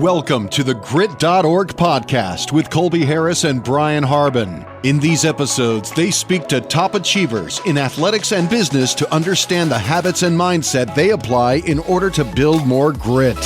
Welcome to the Grit.org podcast with Colby Harris and Brian Harbin. In these episodes, they speak to top achievers in athletics and business to understand the habits and mindset they apply in order to build more grit.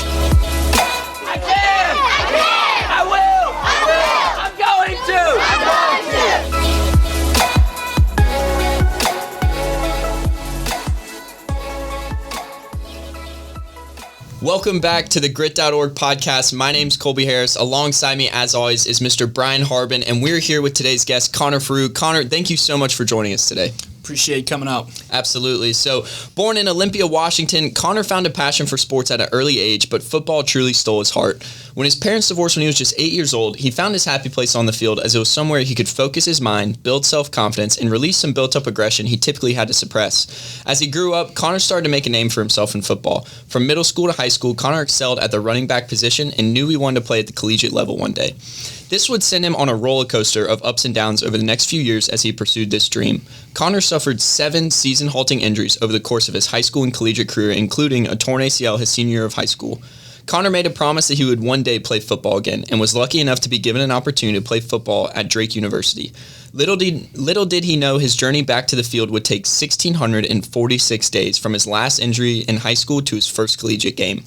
Welcome back to the Grit.org podcast. My name's Colby Harris. Alongside me, as always, is Mr. Brian Harbin, and we're here with today's guest, Conner Furu. Conner, thank you so much for joining us today. Appreciate coming out. Absolutely. So, born in Olympia, Washington, Conner found a passion for sports at an early age, but football truly stole his heart. When his parents divorced when he was just 8 years old, he found his happy place on the field as it was somewhere he could focus his mind, build self-confidence, and release some built-up aggression he typically had to suppress. As he grew up, Conner started to make a name for himself in football. From middle school to high school, Conner excelled at the running back position and knew he wanted to play at the collegiate level one day. This would send him on a roller coaster of ups and downs over the next few years as he pursued this dream. Conner suffered 7 season-halting injuries over the course of his high school and collegiate career, including a torn ACL his senior year of high school. Conner made a promise that he would one day play football again and was lucky enough to be given an opportunity to play football at Drake University. Little did he know his journey back to the field would take 1,646 days from his last injury in high school to his first collegiate game.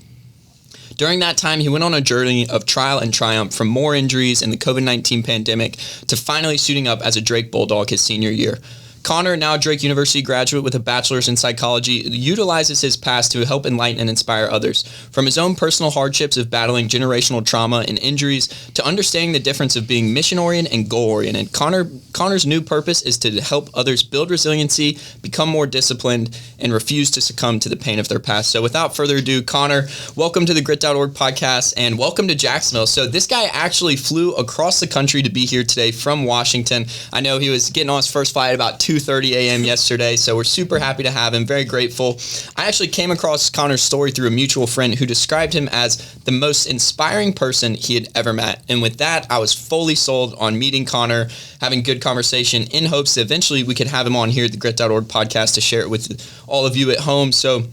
During that time, he went on a journey of trial and triumph from more injuries and the COVID-19 pandemic to finally suiting up as a Drake Bulldog his senior year. Conner, now a Drake University graduate with a bachelor's in psychology, utilizes his past to help enlighten and inspire others. From his own personal hardships of battling generational trauma and injuries to understanding the difference of being mission-oriented and goal-oriented, Conner's new purpose is to help others build resiliency, become more disciplined, and refuse to succumb to the pain of their past. So without further ado, Conner, welcome to the Grit.org podcast and welcome to Jacksonville. So this guy actually flew across the country to be here today from Washington. I know he was getting on his first flight about 2:30 a.m. yesterday, so we're super happy to have him, very grateful. I actually came across Conner's story through a mutual friend who described him as the most inspiring person he had ever met. And with that, I was fully sold on meeting Conner, having good conversation in hopes that eventually we could have him on here at the Grit.org podcast to share it with all of you at home. So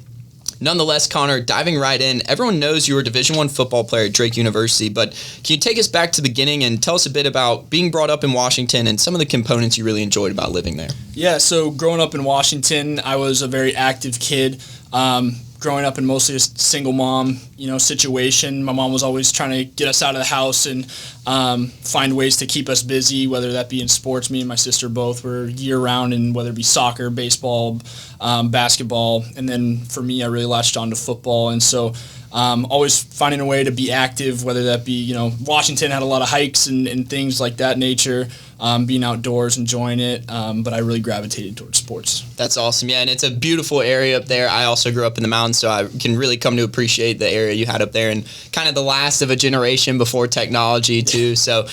nonetheless, Conner, diving right in, everyone knows you were a Division I football player at Drake University, but can you take us back to the beginning and tell us a bit about being brought up in Washington and some of the components you really enjoyed about living there? Yeah, so growing up in Washington, I was a very active kid. Growing up in mostly a single mom, situation. My mom was always trying to get us out of the house and find ways to keep us busy, whether that be in sports. Me and my sister both were year-round, and whether it be soccer, baseball, basketball. And then for me, I really latched on to football. And so always finding a way to be active, whether that be, Washington had a lot of hikes and things like that nature, being outdoors, enjoying it. But I really gravitated towards sports. That's awesome. Yeah, and it's a beautiful area up there. I also grew up in the mountains, so I can really come to appreciate the area you had up there and kind of the last of a generation before technology too. So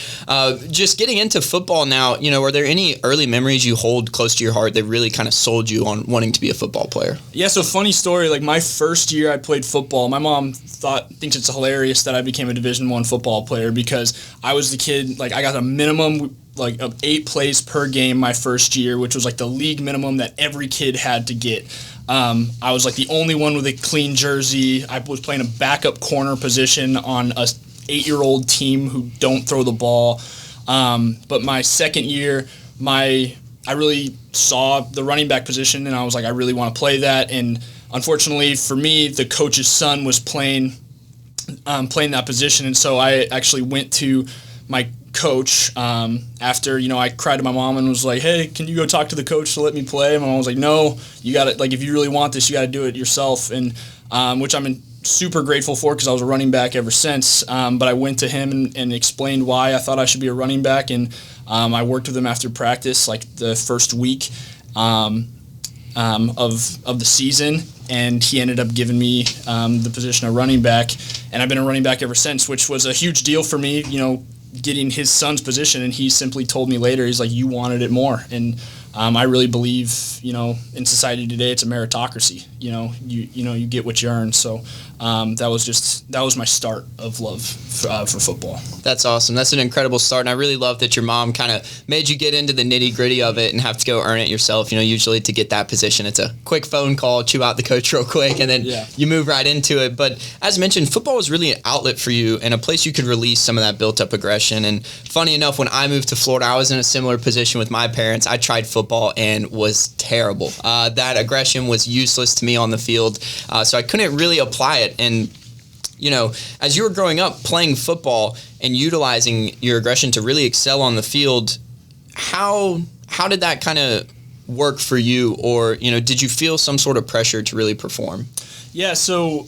just getting into football now, are there any early memories you hold close to your heart that really kind of sold you on wanting to be a football player? Yeah, so funny story, like my first year I played football, my mom thinks it's hilarious that I became a Division I football player because I was the kid, like I got a minimum of 8 plays per game my first year, which was like the league minimum that every kid had to get. I was like the only one with a clean jersey. I was playing a backup corner position on a 8-year-old team who don't throw the ball. But my second year, I really saw the running back position, and I was like, I really want to play that. And unfortunately for me, the coach's son was playing that position, and so I actually went to my coach after I cried to my mom and was like, hey, can you go talk to the coach to let me play? My mom was like, no, you got to, like, if you really want this, you got to do it yourself. And which I'm super grateful for because I was a running back ever since. But I went to him and explained why I thought I should be a running back, and I worked with him after practice, like the first week of the season, and he ended up giving me the position of running back, and I've been a running back ever since, which was a huge deal for me, getting his son's position. And he simply told me later, he's like, you wanted it more. And I really believe, in society today, it's a meritocracy. You get what you earn. So that was my start of love for football. That's awesome. That's an incredible start, and I really love that your mom kind of made you get into the nitty-gritty of it and have to go earn it yourself. Usually to get that position, it's a quick phone call, chew out the coach real quick, and then you move right into it. But as mentioned, football was really an outlet for you and a place you could release some of that built-up aggression. And funny enough, when I moved to Florida, I was in a similar position with my parents. I tried football and was terrible. That aggression was useless to me on the field, so I couldn't really apply it. And as you were growing up playing football and utilizing your aggression to really excel on the field, how did that kind of work for you? Or, did you feel some sort of pressure to really perform? Yeah, so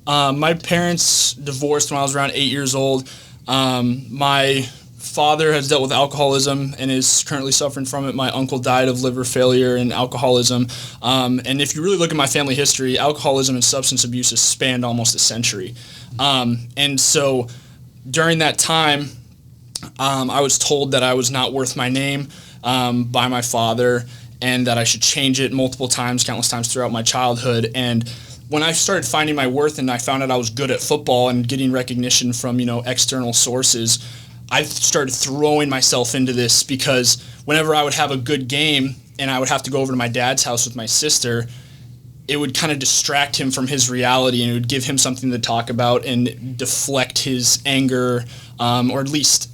my parents divorced when I was around 8 years old. My father has dealt with alcoholism and is currently suffering from it. My uncle died of liver failure and alcoholism. And if you really look at my family history, alcoholism and substance abuse has spanned almost a century. And so during that time, I was told that I was not worth my name by my father and that I should change it multiple times, countless times throughout my childhood. And when I started finding my worth and I found out I was good at football and getting recognition from, external sources, I started throwing myself into this because whenever I would have a good game and I would have to go over to my dad's house with my sister, it would kind of distract him from his reality and it would give him something to talk about and deflect his anger, or at least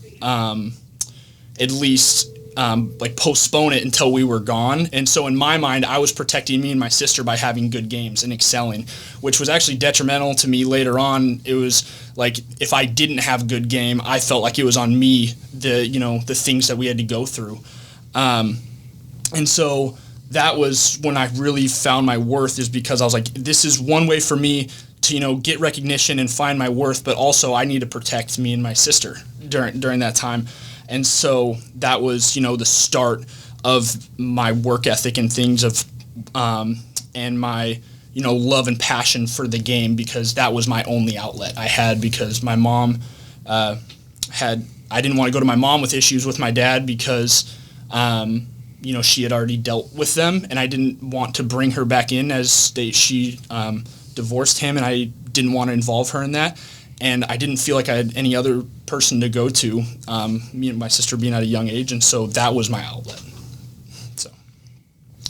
postpone it until we were gone. And so in my mind, I was protecting me and my sister by having good games and excelling, which was actually detrimental to me later on. It was like if I didn't have a good game, I felt like it was on me, the things that we had to go through. And so that was when I really found my worth, is because I was like, this is one way for me to, get recognition and find my worth, but also I need to protect me and my sister during that time. And so that was, the start of my work ethic and things of, and my, love and passion for the game, because that was my only outlet I had, because my mom I didn't want to go to my mom with issues with my dad because, she had already dealt with them, and I didn't want to bring her back in as she divorced him, and I didn't want to involve her in that. And I didn't feel like I had any other person to go to, me and my sister being at a young age, and so that was my outlet. So,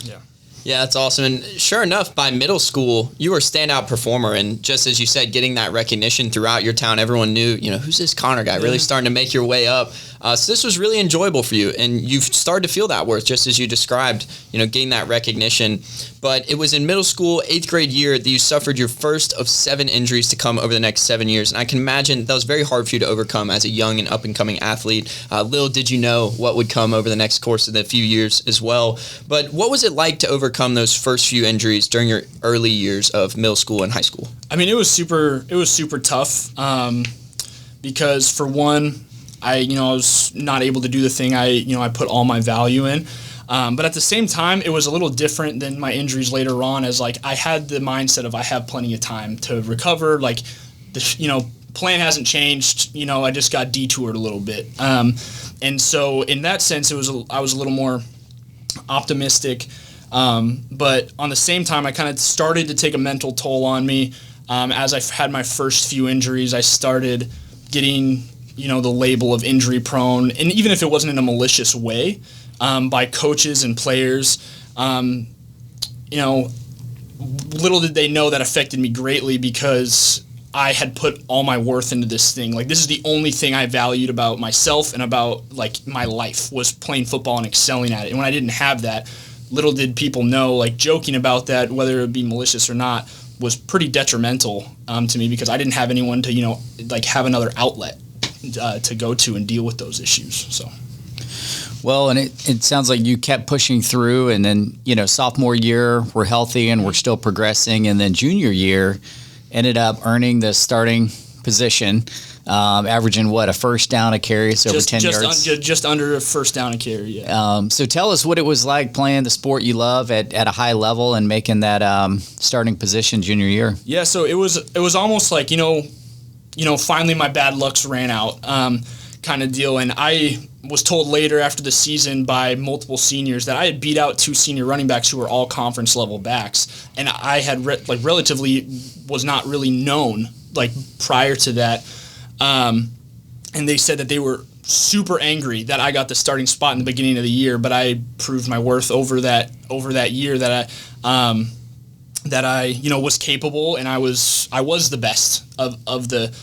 yeah. Yeah, that's awesome. And sure enough, by middle school, you were a standout performer. And just as you said, getting that recognition throughout your town, everyone knew, who's this Conner guy? Really starting to make your way up. So this was really enjoyable for you. And you've started to feel that worth, just as you described, getting that recognition. But it was in middle school, 8th grade year, that you suffered your first of 7 injuries to come over the next 7 years. And I can imagine that was very hard for you to overcome as a young and up-and-coming athlete. Little did you know what would come over the next course of the few years as well. But what was it like to overcome those first few injuries during your early years of middle school and high school? I mean, it was super tough, because for one, I was not able to do the thing I put all my value in. But at the same time, it was a little different than my injuries later on, as I had the mindset of I have plenty of time to recover. The plan hasn't changed. I just got detoured a little bit. And so in that sense, I was a little more optimistic. But on the same time, I kind of started to take a mental toll on me. As I had my first few injuries, I started getting the label of injury prone, and even if it wasn't in a malicious way, by coaches and players, little did they know that affected me greatly, because I had put all my worth into this thing. This is the only thing I valued about myself and about my life, was playing football and excelling at it. And when I didn't have that, little did people know, joking about that, whether it be malicious or not, was pretty detrimental to me, because I didn't have anyone to, have another outlet to go to and deal with those issues. So, well, and it sounds like you kept pushing through, and then sophomore year we're healthy and we're still progressing, and then junior year ended up earning the starting position, averaging a first down a carry, so over 10 yards. Just under a first down a carry. Yeah. So tell us what it was like playing the sport you love at a high level and making that starting position junior year. Yeah. So it was almost like finally my bad lucks ran out, kind of deal. And I was told later after the season by multiple seniors that I had beat out 2 senior running backs who were all conference level backs, and I had relatively was not really known like prior to that. And they said that they were super angry that I got the starting spot in the beginning of the year, but I proved my worth over that year that I was capable, and I was the best of the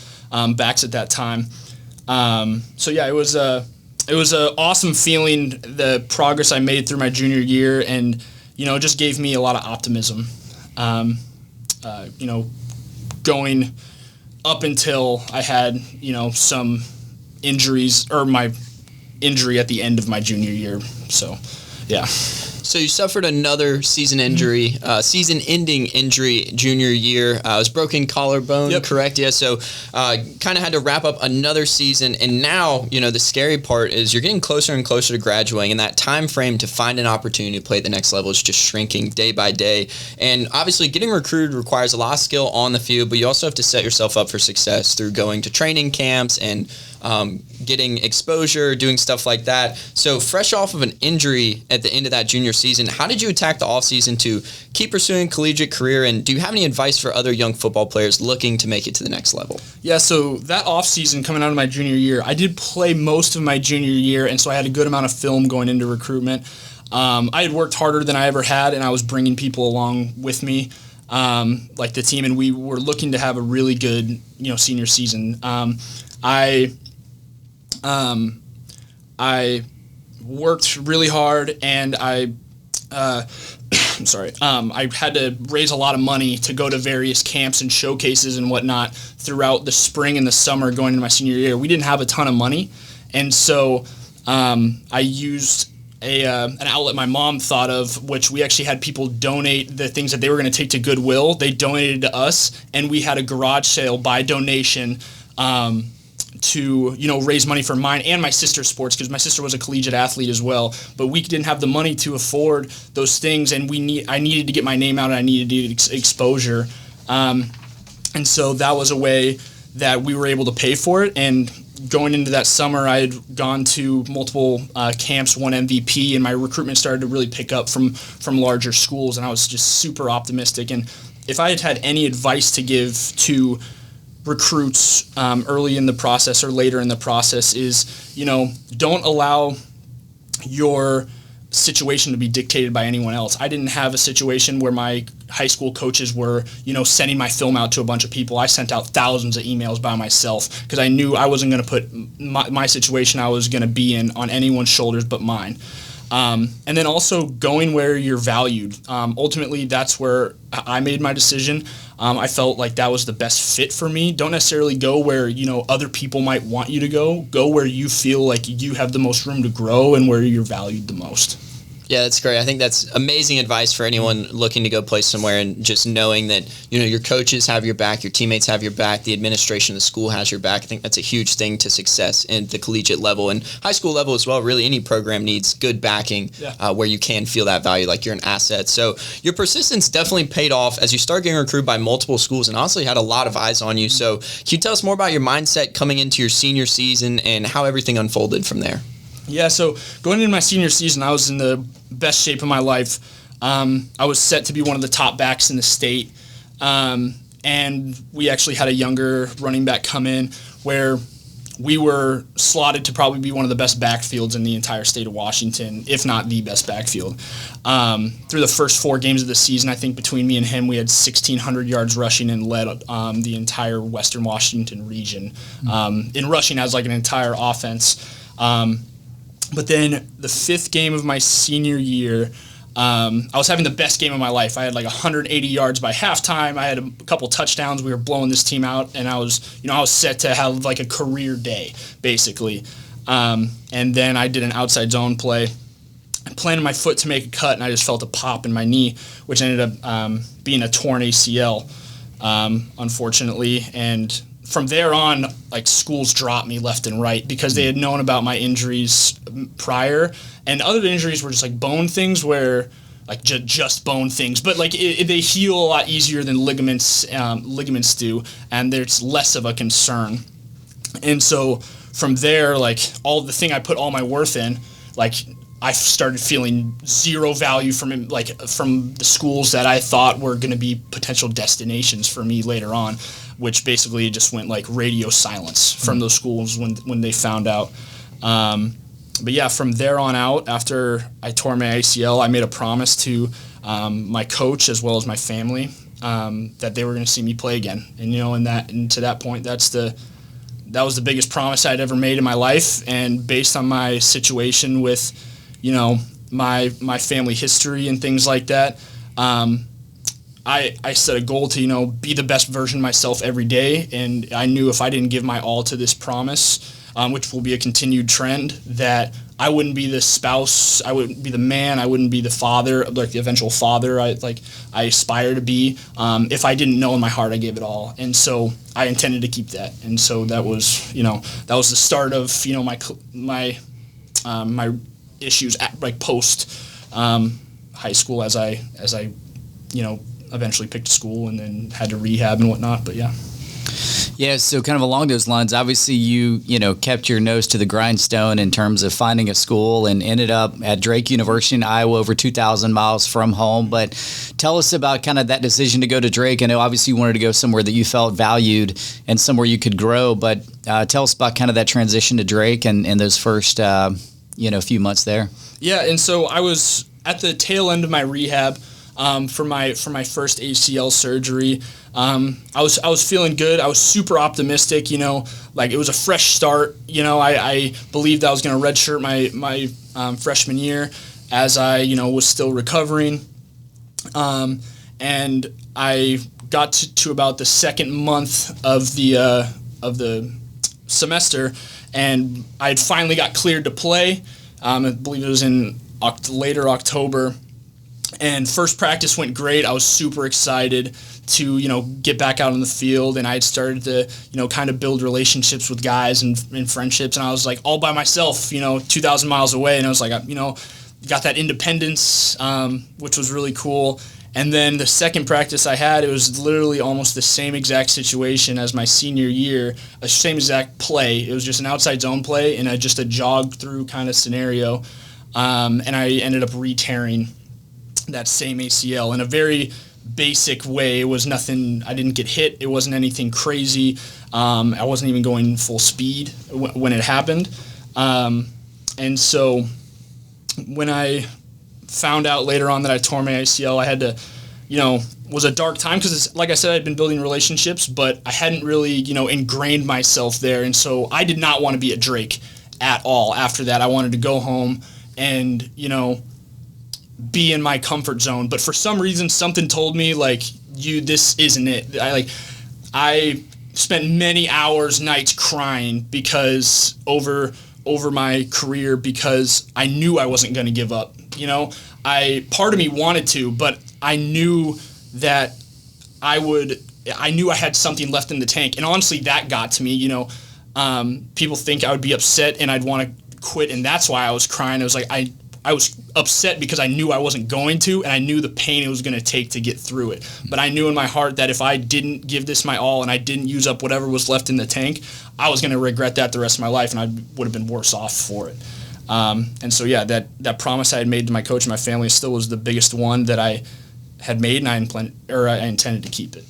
backs at that time. So yeah, it was an awesome feeling, the progress I made through my junior year, and it just gave me a lot of optimism. Going up until I had some injuries, or my injury at the end of my junior year. So yeah. So you suffered another season-ending injury junior year. It was broken collarbone, Yep. correct? Yeah. So kind of had to wrap up another season, and now the scary part is you're getting closer and closer to graduating, and that time frame to find an opportunity to play at the next level is just shrinking day by day. And obviously, getting recruited requires a lot of skill on the field, but you also have to set yourself up for success through going to training camps and getting exposure, doing stuff like that. So fresh off of an injury at the end of that junior season, how did you attack the offseason to keep pursuing collegiate career, and do you have any advice for other young football players looking to make it to the next level? Yeah, so that offseason coming out of my junior year, I did play most of my junior year, and so I had a good amount of film going into recruitment. I had worked harder than I ever had, and I was bringing people along with me, like the team, and we were looking to have a really good senior season. I worked really hard, and I had to raise a lot of money to go to various camps and showcases and whatnot throughout the spring and the summer going into my senior year. We didn't have a ton of money, and so I used an outlet my mom thought of, which we actually had people donate the things that they were going to take to Goodwill. They donated to us, and we had a garage sale by donation to raise money for mine and my sister's sports, because my sister was a collegiate athlete as well, but we didn't have the money to afford those things, and I needed to get my name out, and I needed to get exposure, and so that was a way that we were able to pay for it. And going into that summer, I had gone to multiple camps, won MVP, and my recruitment started to really pick up from larger schools, and I was just super optimistic. And if I had any advice to give to recruits early in the process or later in the process is, don't allow your situation to be dictated by anyone else. I didn't have a situation where my high school coaches were, sending my film out to a bunch of people. I sent out thousands of emails by myself because I knew I wasn't going to put my situation I was going to be in on anyone's shoulders but mine. And then also going where you're valued. Ultimately, that's where I made my decision. I felt like that was the best fit for me. Don't necessarily go where, other people might want you to go. Go where you feel like you have the most room to grow and where you're valued the most. Yeah, that's great. I think that's amazing advice for anyone looking to go play somewhere, and just knowing that, your coaches have your back, your teammates have your back, the administration of the school has your back. I think that's a huge thing to success in the collegiate level and high school level as well. Really, any program needs good backing where you can feel that value, like you're an asset. So your persistence definitely paid off as you start getting recruited by multiple schools and honestly had a lot of eyes on you. So can you tell us more about your mindset coming into your senior season and how everything unfolded from there? Yeah, so going into my senior season, I was in the best shape of my life. I was set to be one of the top backs in the state, and we actually had a younger running back come in where we were slotted to probably be one of the best backfields in the entire state of Washington, if not the best backfield. Through the first 4 games of the season, I think between me and him, we had 1,600 yards rushing and led the entire Western Washington region in rushing as like an entire offense. But then the 5th game of my senior year, I was having the best game of my life. I had like 180 yards by halftime. I had a couple touchdowns. We were blowing this team out, and I was set to have like a career day, basically. And then I did an outside zone play. I planted my foot to make a cut, and I just felt a pop in my knee, which ended up being a torn ACL, unfortunately. And from there on, like, schools dropped me left and right because they had known about my injuries prior, and other injuries were just like bone things where like just bone things, but like they heal a lot easier than ligaments do, and there's less of a concern. And so from there, like all the thing I put all my worth in, like I started feeling zero value from the schools that I thought were going to be potential destinations for me later on, which basically just went like radio silence from those schools when they found out. But yeah, from there on out, after I tore my ACL, I made a promise to my coach as well as my family that they were going to see me play again. And to that point, that was the biggest promise I'd ever made in my life. And based on my situation with, my family history and things like that, I set a goal to, be the best version of myself every day. And I knew if I didn't give my all to this promise, which will be a continued trend, that I wouldn't be the spouse, I wouldn't be the man, I wouldn't be the father, like the eventual father I aspire to be, if I didn't know in my heart I gave it all. And so I intended to keep that. And so that was the start of, my issues at, post high school as I eventually picked a school and then had to rehab and whatnot. But yeah. Yeah, so kind of along those lines, obviously you kept your nose to the grindstone in terms of finding a school and ended up at Drake University in Iowa, over 2,000 miles from home. But tell us about kind of that decision to go to Drake. I know obviously you wanted to go somewhere that you felt valued and somewhere you could grow, but tell us about kind of that transition to Drake and those first few months there. Yeah, and so I was at the tail end of my rehab for my first ACL surgery. I was feeling good. I was super optimistic, like it was a fresh start. I believed I was going to redshirt my freshman year as I, was still recovering. And I got to about the second month of the semester, and I had finally got cleared to play. I believe it was in later October. And first practice went great. I was super excited to, get back out on the field, and I had started to, kind of build relationships with guys and friendships, and I was like all by myself, 2,000 miles away, and I was like, got that independence, which was really cool. And then the second practice I had, it was literally almost the same exact situation as my senior year, a same exact play. It was just an outside zone play and just a jog through kind of scenario, and I ended up re-tearing that same ACL in a very basic way. It was nothing, I didn't get hit. It wasn't anything crazy. I wasn't even going full speed when it happened. And so when I found out later on that I tore my ACL, I had to, was a dark time because, like I said, I'd been building relationships, but I hadn't really, ingrained myself there. And so I did not want to be at Drake at all after that. I wanted to go home and, be in my comfort zone. But for some reason, something told me, this isn't it. I spent many hours, nights crying because over my career, because I knew I wasn't going to give up. Part of me wanted to, but I knew that I knew I had something left in the tank. And honestly, that got to me. People think I would be upset and I'd want to quit, and that's why I was crying. I was like, I was upset because I knew I wasn't going to, and I knew the pain it was going to take to get through it. But I knew in my heart that if I didn't give this my all and I didn't use up whatever was left in the tank, I was going to regret that the rest of my life, and I would have been worse off for it. And so, yeah, that promise I had made to my coach and my family still was the biggest one that I had made, and I intended to keep it.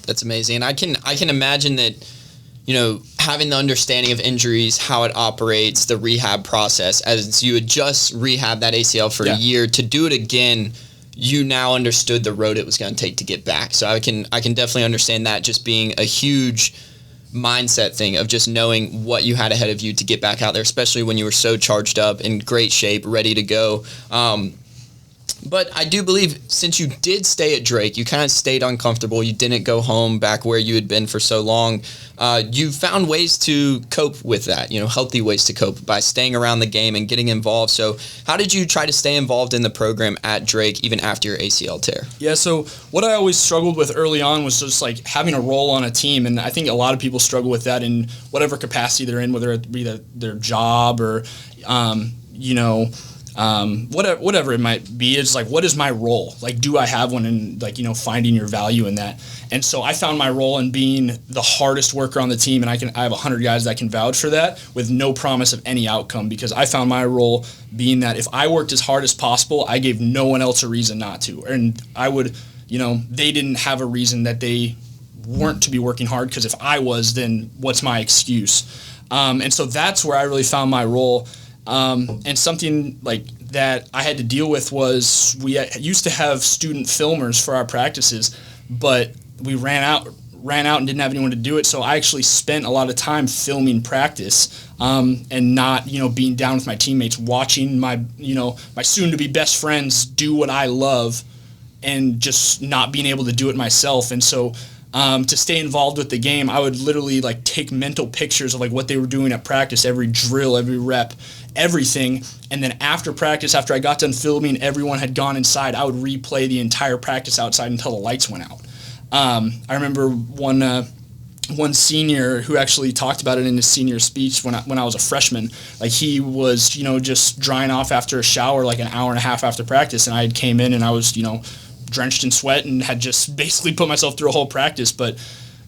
That's amazing. And I can imagine that, having the understanding of injuries, how it operates, the rehab process, as you had just rehabbed that ACL for a year, to do it again, you now understood the road it was going to take to get back. So I can definitely understand that just being a huge mindset thing of just knowing what you had ahead of you to get back out there, especially when you were so charged up, in great shape, ready to go. But I do believe since you did stay at Drake, you kind of stayed uncomfortable. You didn't go home back where you had been for so long. You found ways to cope with that, healthy ways to cope by staying around the game and getting involved. So how did you try to stay involved in the program at Drake even after your ACL tear? Yeah, so what I always struggled with early on was just having a role on a team. And I think a lot of people struggle with that in whatever capacity they're in, whether it be their job or, whatever it might be. It's like, what is my role? Like, do I have one? And like, finding your value in that. And so I found my role in being the hardest worker on the team, and I have 100 guys that can vouch for that with no promise of any outcome, because I found my role being that if I worked as hard as possible, I gave no one else a reason not to. And I would, they didn't have a reason that they weren't to be working hard, because if I was, then what's my excuse? And so that's where I really found my role. And something like that I had to deal with was we used to have student filmers for our practices, but we ran out and didn't have anyone to do it. So I actually spent a lot of time filming practice, and not, being down with my teammates, watching my soon-to-be best friends do what I love, and just not being able to do it myself. And so to stay involved with the game, I would literally like take mental pictures of like what they were doing at practice, every drill, every rep, everything. And then after practice, after I got done filming, everyone had gone inside, I would replay the entire practice outside until the lights went out. I remember one senior who actually talked about it in his senior speech when I was a freshman. Like, he was, just drying off after a shower like an hour and a half after practice, and I had came in and I was, drenched in sweat and had just basically put myself through a whole practice. But,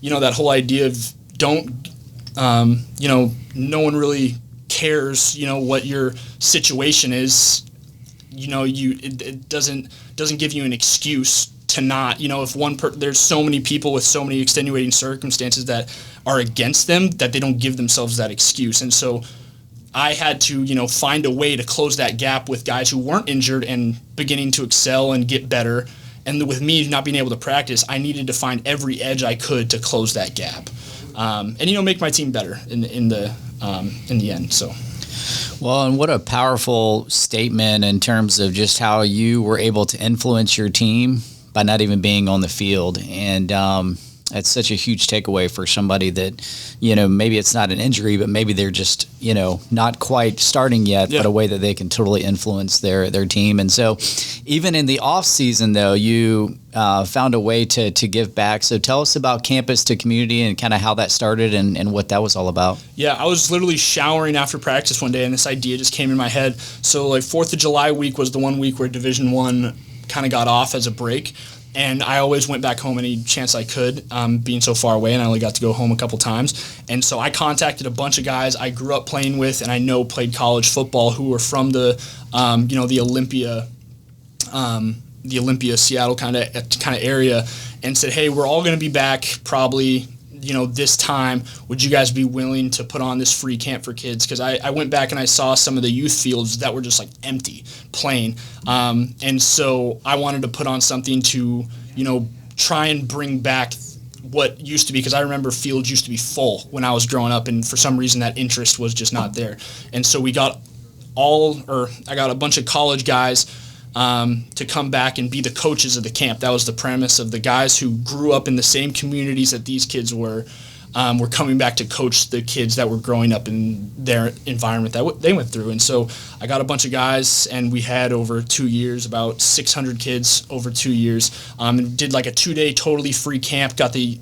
that whole idea of no one really cares, what your situation is. It doesn't give you an excuse to not, if there's so many people with so many extenuating circumstances that are against them, that they don't give themselves that excuse. And so I had to, find a way to close that gap with guys who weren't injured and beginning to excel and get better. And with me not being able to practice, I needed to find every edge I could to close that gap, and make my team better in the end. So. Well, and what a powerful statement in terms of just how you were able to influence your team by not even being on the field. And that's such a huge takeaway for somebody that, maybe it's not an injury, but maybe they're just, not quite starting yet, but a way that they can totally influence their team. And so even in the off season, though, you found a way to give back. So tell us about Campus to Community and kind of how that started and what that was all about. Yeah, I was literally showering after practice one day, and this idea just came in my head. So like 4th of July week was the one week where Division I kind of got off as a break. And I always went back home any chance I could, being so far away, and I only got to go home a couple times. And so I contacted a bunch of guys I grew up playing with and I know played college football who were from the Olympia, Seattle kind of area, and said, hey, we're all going to be back probably, this time. Would you guys be willing to put on this free camp for kids? Because I went back and I saw some of the youth fields that were just like empty, plain. And so I wanted to put on something to, try and bring back what used to be, because I remember fields used to be full when I was growing up, and for some reason that interest was just not there. And so I got a bunch of college guys to come back and be the coaches of the camp. That was the premise of the guys who grew up in the same communities that these kids were coming back to coach the kids that were growing up in their environment that they went through. And so I got a bunch of guys, and we had over 2 years, about 600 kids over 2 years, and did like a 2-day totally free camp, got the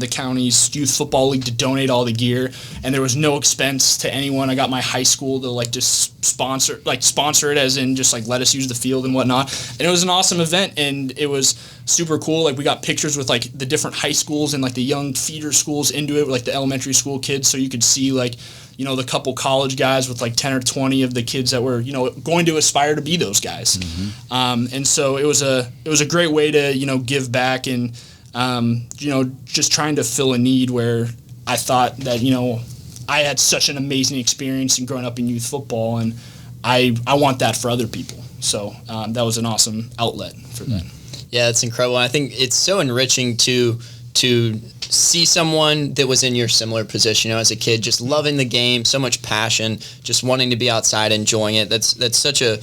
county's youth football league to donate all the gear, and there was no expense to anyone. I got my high school to just sponsor it, as in just let us use the field and whatnot. And it was an awesome event, and it was super cool. We got pictures with the different high schools and the young feeder schools into it, with the elementary school kids, so you could see the couple college guys with 10 or 20 of the kids that were going to aspire to be those guys. Mm-hmm. And so it was a great way to give back, and just trying to fill a need where I thought that, I had such an amazing experience in growing up in youth football, and I want that for other people. So that was an awesome outlet for that. Yeah, it's incredible. I think it's so enriching to see someone that was in your similar position, as a kid, just loving the game, so much passion, just wanting to be outside, enjoying it. That's such a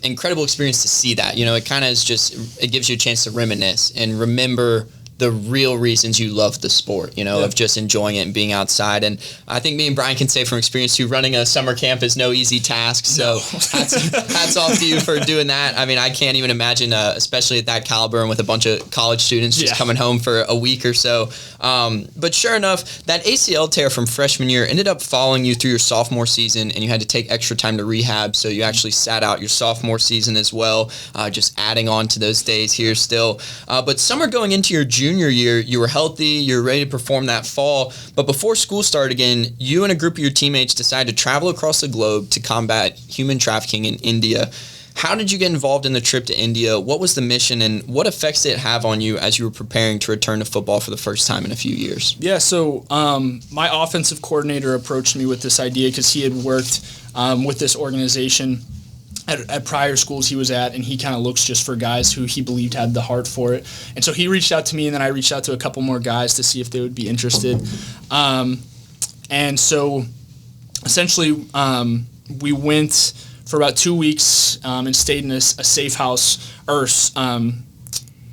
incredible experience to see that. It kind of is it gives you a chance to reminisce and remember the real reasons you love the sport, of just enjoying it and being outside. And I think me and Brian can say from experience too, running a summer camp is no easy task. So hats off to you for doing that. I mean, I can't even imagine, especially at that caliber and with a bunch of college students just coming home for a week or so. But sure enough, that ACL tear from freshman year ended up following you through your sophomore season, and you had to take extra time to rehab. So you actually sat out your sophomore season as well, just adding on to those days here still. But summer going into your junior year, you were healthy, you were ready to perform that fall. But before school started again, you and a group of your teammates decided to travel across the globe to combat human trafficking in India. How did you get involved in the trip to India? What was the mission, and what effects did it have on you as you were preparing to return to football for the first time in a few years? Yeah, so my offensive coordinator approached me with this idea because he had worked with this organization at prior schools he was at, and he kind of looks just for guys who he believed had the heart for it. And so he reached out to me, and then I reached out to a couple more guys to see if they would be interested. And so essentially we went for about 2 weeks and stayed in a safe house.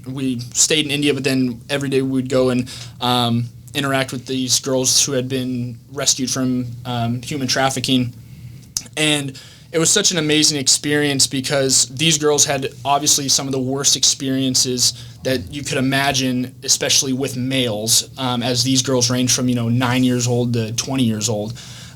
We stayed in India, but then every day we'd go and interact with these girls who had been rescued from human trafficking. And it was such an amazing experience because these girls had obviously some of the worst experiences that you could imagine, especially with males, as these girls range from 9 years old to 20 years old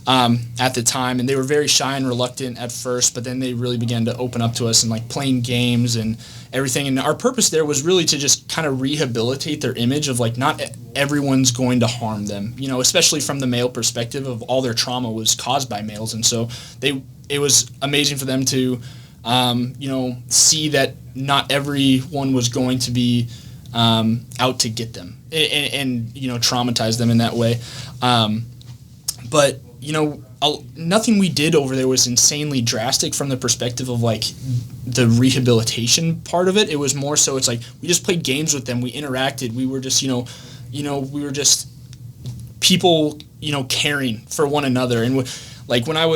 at the time. And they were very shy and reluctant at first, but then they really began to open up to us and like playing games and everything. And our purpose there was really to just kind of rehabilitate their image of like not everyone's going to harm them, especially from the male perspective of all their trauma was caused by males. And so it was amazing for them to, see that not everyone was going to be out to get them and traumatize them in that way. But nothing we did over there was insanely drastic from the perspective of like the rehabilitation part of it. It was more so it's like we just played games with them. We interacted. We were just, we were just people, caring for one another. And like when I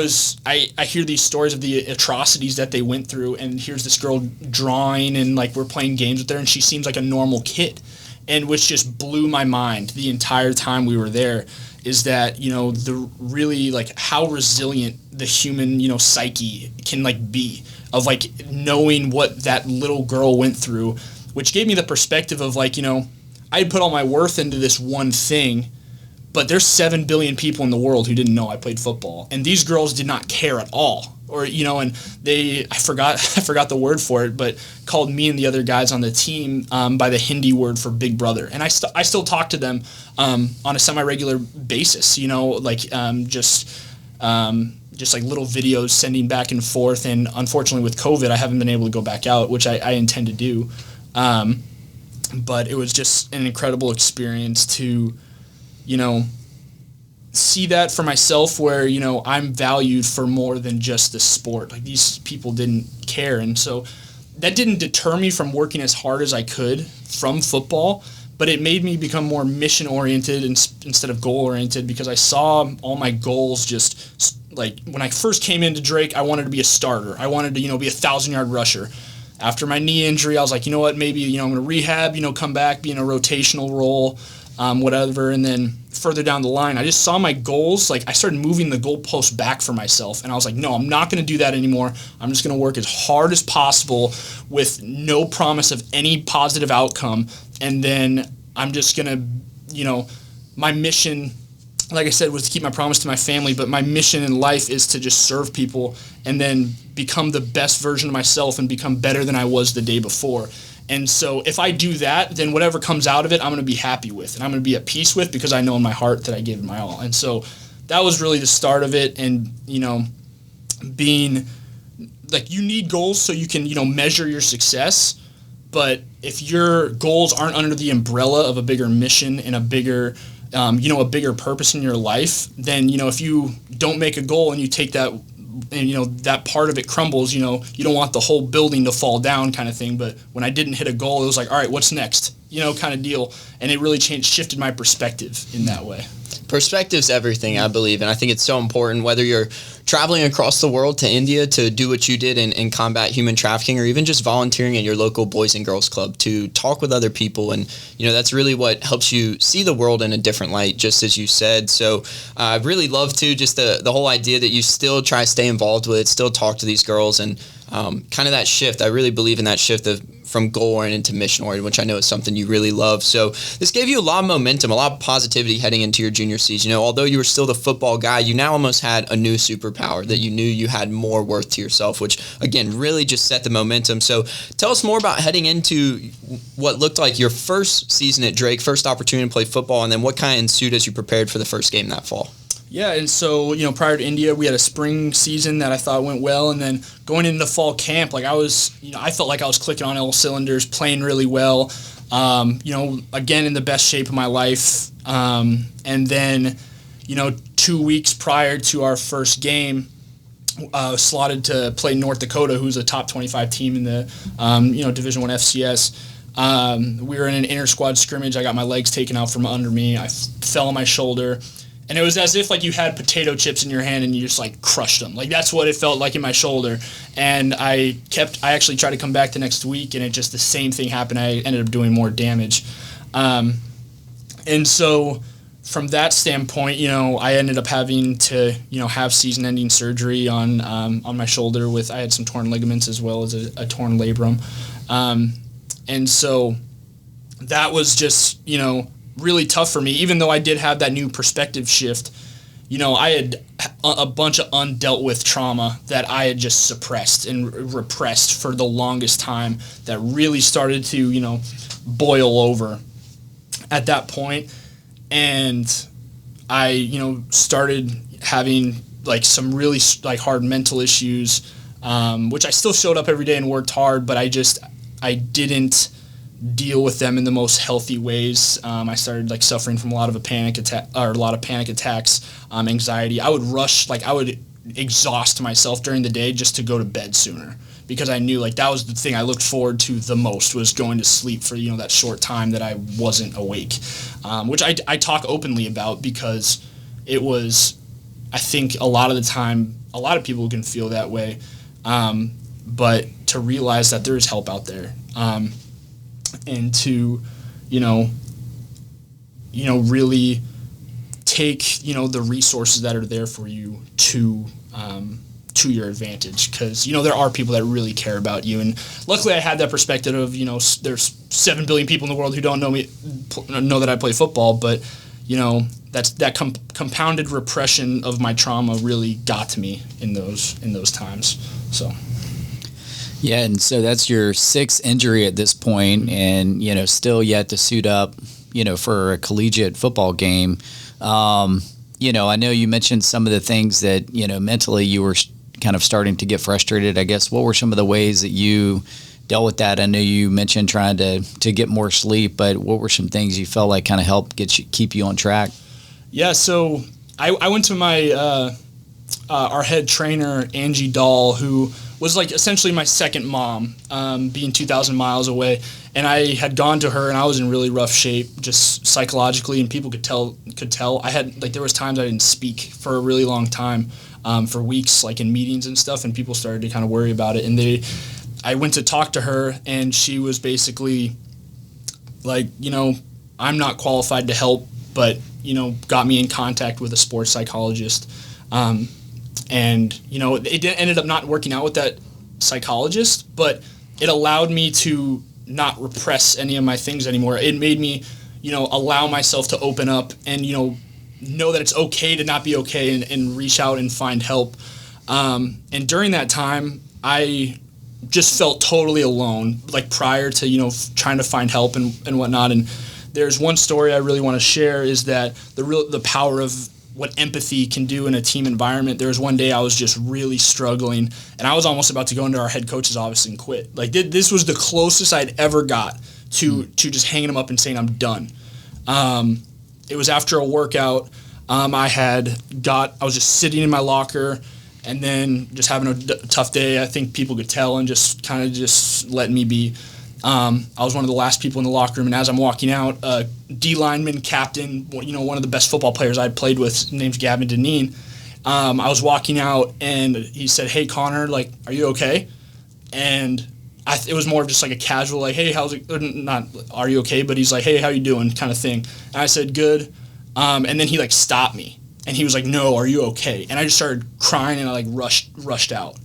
hear these stories of the atrocities that they went through, and here's this girl drawing and like we're playing games with her and she seems like a normal kid, and which just blew my mind the entire time we were there is that, the really like how resilient the human, psyche can like be of like knowing what that little girl went through, which gave me the perspective of like, I had put all my worth into this one thing, but there's 7 billion people in the world who didn't know I played football. And these girls did not care at all. Or, and I forgot the word for it, but called me and the other guys on the team by the Hindi word for big brother. And I still talk to them on a semi-regular basis, just like little videos sending back and forth. And unfortunately with COVID, I haven't been able to go back out, which I intend to do. But it was just an incredible experience to, see that for myself where, I'm valued for more than just the sport. Like these people didn't care. And so that didn't deter me from working as hard as I could from football, but it made me become more mission-oriented instead of goal-oriented because I saw all my goals just like when I first came into Drake, I wanted to be a starter. I wanted to, be a 1,000-yard rusher. After my knee injury, I was like, you know what, maybe, I'm going to rehab, come back, be in a rotational role, whatever. And then further down the line, I just saw my goals. Like I started moving the goalpost back for myself. And I was like, no, I'm not going to do that anymore. I'm just going to work as hard as possible with no promise of any positive outcome. And then I'm just going to, my mission, like I said, was to keep my promise to my family. But my mission in life is to just serve people and then become the best version of myself and become better than I was the day before. And so if I do that, then whatever comes out of it, I'm going to be happy with and I'm going to be at peace with because I know in my heart that I gave it my all. And so that was really the start of it. And, being like you need goals so you can, measure your success. But if your goals aren't under the umbrella of a bigger mission and a bigger purpose in your life, then, if you don't make a goal and you take that and, that part of it crumbles, you don't want the whole building to fall down kind of thing. But when I didn't hit a goal, it was like, all right, what's next? Kind of deal. And it really shifted my perspective in that way. Perspective's everything, I believe, and I think it's so important, whether you're traveling across the world to India to do what you did and combat human trafficking, or even just volunteering at your local Boys and Girls Club to talk with other people. And, that's really what helps you see the world in a different light, just as you said. So I really love, too, just the whole idea that you still try to stay involved with it, still talk to these girls, and kind of that shift. I really believe in that shift from goal-oriented to mission-oriented, which I know is something you really love. So this gave you a lot of momentum, a lot of positivity heading into your junior season. Although you were still the football guy, you now almost had a new superpower that you knew you had more worth to yourself, which, again, really just set the momentum. So tell us more about heading into what looked like your first season at Drake, first opportunity to play football, and then what kind of ensued as you prepared for the first game that fall. Yeah, and so, prior to India, we had a spring season that I thought went well, and then going into fall camp, I felt like I was clicking on all cylinders, playing really well, again, in the best shape of my life. And then, 2 weeks prior to our first game, slotted to play North Dakota, who's a top 25 team in the, Division I FCS. We were in an inter-squad scrimmage. I got my legs taken out from under me. I fell on my shoulder. And it was as if you had potato chips in your hand and you just crushed them. That's what it felt like in my shoulder. And I actually tried to come back the next week, and the same thing happened. I ended up doing more damage. And so from that standpoint, I ended up having to, have season-ending surgery on my shoulder I had some torn ligaments as well as a torn labrum. And so that was just, really tough for me, even though I did have that new perspective shift. I had a bunch of undealt with trauma that I had just suppressed and repressed for the longest time that really started to, boil over at that point. And I, started having some really hard mental issues, which I still showed up every day and worked hard, but I didn't deal with them in the most healthy ways. I started suffering from a lot of panic attacks, anxiety. I would rush, I would exhaust myself during the day just to go to bed sooner, because I knew that was the thing I looked forward to the most, was going to sleep for that short time that I wasn't awake, which I talk openly about, because it was, I think a lot of the time, a lot of people can feel that way, but to realize that there is help out there. And to, really take, the resources that are there for you to your advantage, because, there are people that really care about you. And luckily I had that perspective of, there's 7 billion people in the world who don't know that I play football, but, that compounded repression of my trauma really got to me in those times. So. Yeah, and so that's your 6th injury at this point, and still yet to suit up, for a collegiate football game. I know you mentioned some of the things that mentally you were kind of starting to get frustrated. I guess, what were some of the ways that you dealt with that? I know you mentioned trying to get more sleep, but what were some things you felt like kind of helped keep you on track? Yeah, so I went to my our head trainer, Angie Dahl, who was essentially my second mom, being 2,000 miles away. And I had gone to her, and I was in really rough shape, just psychologically, and people could tell. I had, there was times I didn't speak for a really long time, for weeks, in meetings and stuff, and people started to kind of worry about it. And I went to talk to her, and she was basically I'm not qualified to help, but, got me in contact with a sports psychologist. And, it ended up not working out with that psychologist, but it allowed me to not repress any of my things anymore. It made me, allow myself to open up and, know that it's okay to not be okay, and reach out and find help. And during that time, I just felt totally alone, prior to, trying to find help and whatnot. And there's one story I really want to share, is that the power of what empathy can do in a team environment. There was one day I was just really struggling, and I was almost about to go into our head coach's office and quit. This was the closest I'd ever got to just hanging him up and saying I'm done. It was after a workout. I was just sitting in my locker, and then just having a tough day. I think people could tell, and just kind of just letting me be. I was one of the last people in the locker room, and as I'm walking out, D lineman, captain, one of the best football players I'd played with, his name's Gavin Deneen. I was walking out, and he said, "Hey, Conner, like, are you okay?" And it was more of just like a casual, like, "Hey, how's it?" Not, "Are you okay?" But he's like, "Hey, how you doing?" kind of thing. And I said, "Good." And then he like stopped me, and he was like, "No, are you okay?" And I just started crying, and I like rushed out.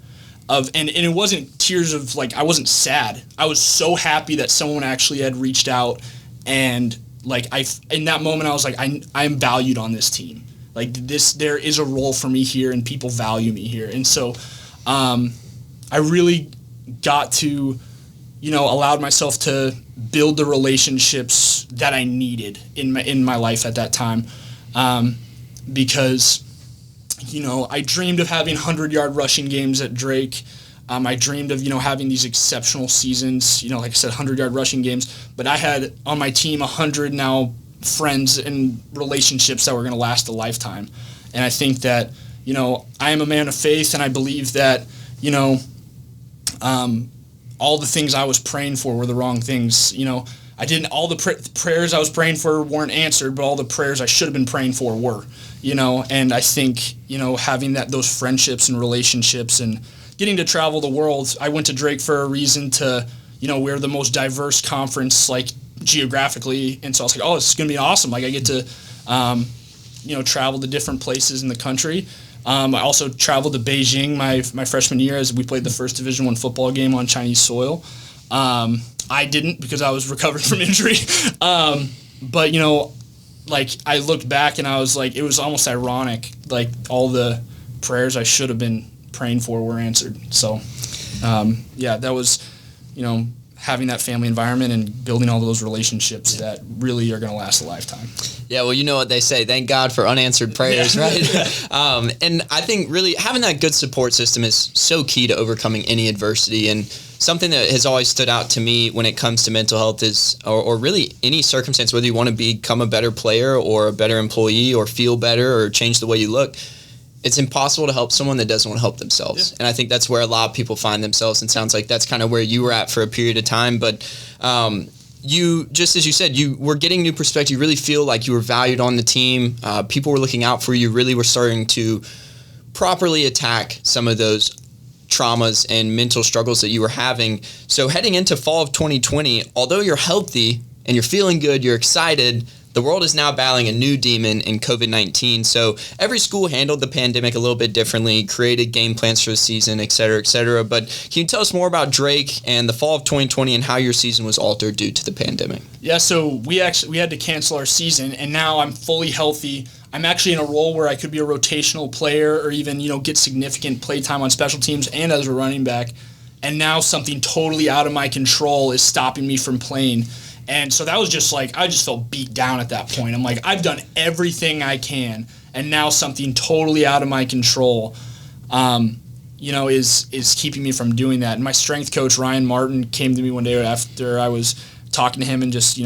And it wasn't tears of like, I wasn't sad. I was so happy that someone actually had reached out, and like in that moment I was like, I'm valued on this team. Like there is a role for me here, and people value me here. And so I really got to, allowed myself to build the relationships that I needed in my life at that time, because I dreamed of having 100-yard rushing games at Drake. I dreamed of, having these exceptional seasons, like I said, 100-yard rushing games. But I had on my team 100 now friends and relationships that were going to last a lifetime. And I think that, I am a man of faith, and I believe that, all the things I was praying for were the wrong things. I didn't, all the prayers I was praying for weren't answered, but all the prayers I should have been praying for were. And I think, having those friendships and relationships and getting to travel the world. I went to Drake for a reason to, we're the most diverse conference, like, geographically. And so I was like, oh, this is going to be awesome. Like, I get to, travel to different places in the country. I also traveled to Beijing my freshman year as we played the first Division I football game on Chinese soil. I didn't because I was recovering from injury. But, like, I looked back and I was like, it was almost ironic. Like, all the prayers I should have been praying for were answered. So, that was, having that family environment and building all those relationships that really are going to last a lifetime. Yeah, well, you know what they say. Thank God for unanswered prayers, right? And I think really having that good support system is so key to overcoming any adversity. And something that has always stood out to me when it comes to mental health is, or really any circumstance, whether you want to become a better player or a better employee or feel better or change the way you look, it's impossible to help someone that doesn't want to help themselves. Yeah. And I think that's where a lot of people find themselves, and sounds like that's kind of where you were at for a period of time. But you, just as you said, you were getting new perspective. You really feel like you were valued on the team. People were looking out for you. Really were starting to properly attack some of those traumas and mental struggles that you were having. So heading into fall of 2020, although you're healthy and you're feeling good, you're excited, the world is now battling a new demon in COVID-19. So every school handled the pandemic a little bit differently, created game plans for the season, et cetera, et cetera. But can you tell us more about Drake and the fall of 2020 and how your season was altered due to the pandemic? Yeah, so we had to cancel our season, and now I'm fully healthy. I'm actually in a role where I could be a rotational player or even, get significant play time on special teams and as a running back. And now something totally out of my control is stopping me from playing. And so that was just like, I just felt beat down at that point. I'm like, I've done everything I can, and now something totally out of my control, is keeping me from doing that. And my strength coach, Ryan Martin, came to me one day after I was talking to him and just,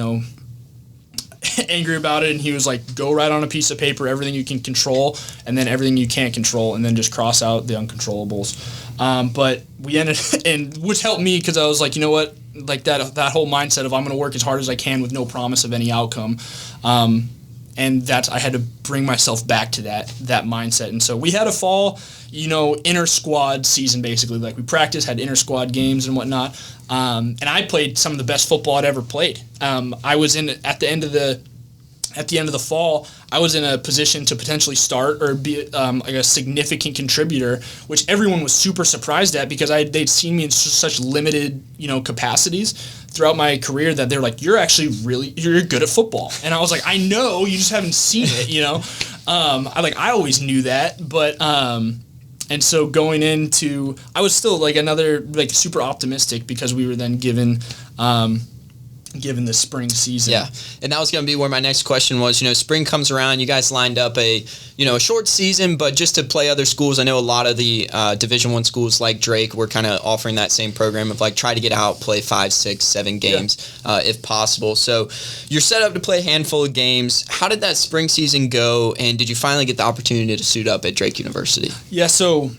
angry about it. And he was like, go write on a piece of paper everything you can control and then everything you can't control, and then just cross out the uncontrollables. But we ended, and which helped me because I was like, you know what? Like that whole mindset of I'm going to work as hard as I can with no promise of any outcome. And that I had to bring myself back to that mindset. And so we had a fall, inter squad season basically. Like we practiced, had inter squad games and whatnot. And I played some of the best football I'd ever played. I was at the end of the fall, I was in a position to potentially start or be like a significant contributor, which everyone was super surprised at because they'd seen me in such limited, capacities throughout my career that they're like, you're good at football. And I was like, I know, you just haven't seen it, I always knew that, but and so going into, I was still super optimistic because we were then given the spring season. Yeah, and that was going to be where my next question was. Spring comes around, you guys lined up a short season, but just to play other schools. I know a lot of the Division I schools like Drake were kind of offering that same program of try to get out, play 5, 6, 7 games if possible. So you're set up to play a handful of games. How did that spring season go, and did you finally get the opportunity to suit up at Drake University? Yeah, so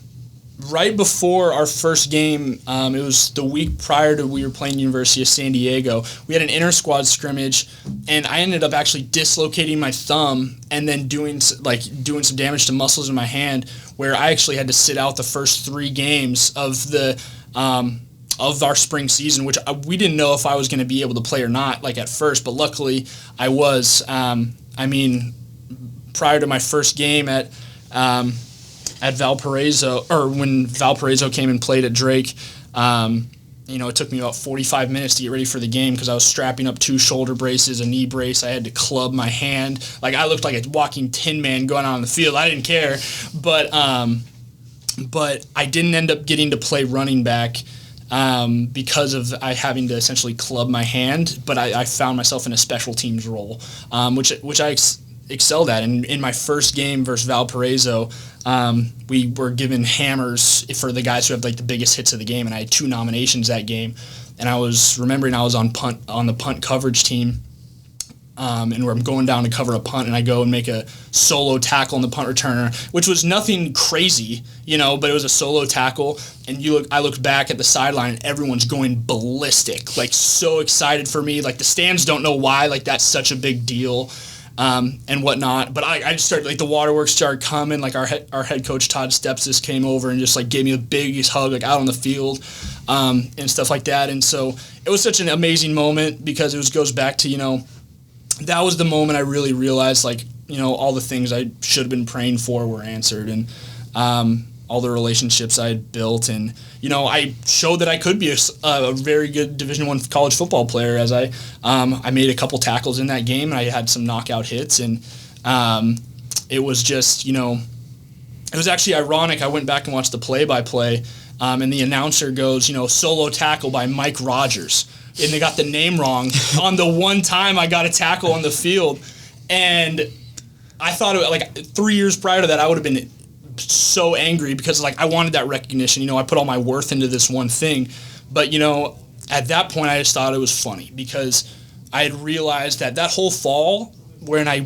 right before our first game, it was the week prior to we were playing University of San Diego. We had an inter-squad scrimmage, and I ended up actually dislocating my thumb and then doing some damage to muscles in my hand, where I actually had to sit out the first 3 games of our spring season, which we didn't know if I was going to be able to play or not, like at first, but luckily I was. Prior to my first game at Valparaiso, or when Valparaiso came and played at Drake, it took me about 45 minutes to get ready for the game because I was strapping up 2 shoulder braces, a knee brace. I had to club my hand. Like, I looked like a walking Tin Man going out on the field. I didn't care. But I didn't end up getting to play running back because of I having to essentially club my hand. But I found myself in a special teams role, which I excelled at. And in my first game versus Valparaiso, we were given hammers for the guys who have like the biggest hits of the game, and I had 2 nominations that game. And I was remembering I was on the punt coverage team, and where I'm going down to cover a punt, and I go and make a solo tackle on the punt returner, which was nothing crazy, but it was a solo tackle. And I looked back at the sideline, and everyone's going ballistic, like so excited for me. Like, the stands don't know why, like that's such a big deal. And whatnot, but I just started, like, the waterworks started coming. Like, our head coach Todd Stepsis came over and just like gave me the biggest hug, like out on the field, and stuff like that. And so it was such an amazing moment because it goes back to that was the moment I really realized, like, all the things I should have been praying for were answered, and all the relationships I had built, and I showed that I could be a very good Division I college football player, as I made a couple tackles in that game, and I had some knockout hits, and it was just it was actually ironic. I went back and watched the play-by-play, and the announcer goes, solo tackle by Mike Rogers, and they got the name wrong on the one time I got a tackle on the field, and I thought like 3 years prior to that I would have been so angry because like I wanted that recognition. I put all my worth into this one thing, but at that point I just thought it was funny because I had realized that whole fall when I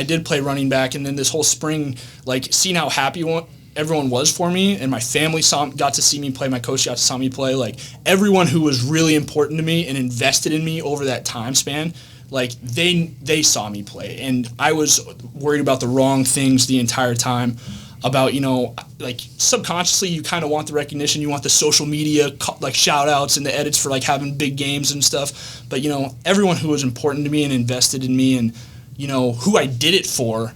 did play running back, and then this whole spring, like seeing how happy everyone was for me, and my family got to see me play, my coach got to see me play, like everyone who was really important to me and invested in me over that time span, like they saw me play, and I was worried about the wrong things the entire time. About, like subconsciously you kind of want the recognition, you want the social media like shout outs and the edits for like having big games and stuff, but everyone who was important to me and invested in me and who I did it for,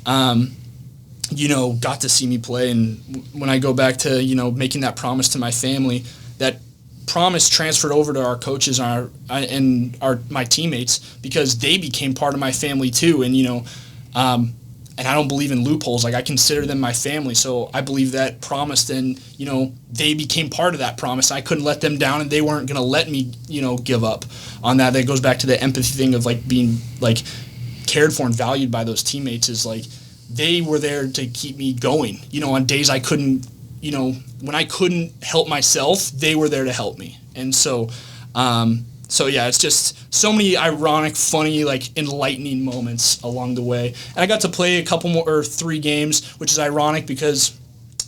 got to see me play. And when I go back to making that promise to my family, that promise transferred over to our coaches and my teammates, because they became part of my family too. And and I don't believe in loopholes. Like, I consider them my family, so I believe that promise. Then they became part of that promise. I couldn't let them down, and they weren't going to let me give up on that. That goes back to the empathy thing of like being like cared for and valued by those teammates. Is like they were there to keep me going. On days I couldn't, when I couldn't help myself, they were there to help me. And so yeah, it's just so many ironic, funny, like enlightening moments along the way. And I got to play a couple more, or 3 games, which is ironic because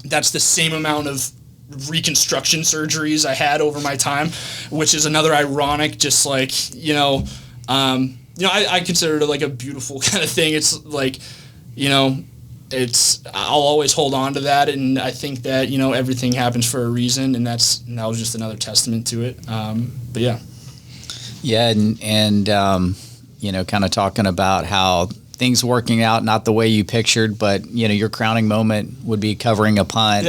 that's the same amount of reconstruction surgeries I had over my time, which is another ironic, just like, I consider it like a beautiful kind of thing. It's like, I'll always hold on to that, and I think that everything happens for a reason, and that was just another testament to it. But yeah. Yeah, and kind of talking about how things working out not the way you pictured, but your crowning moment would be covering a punt,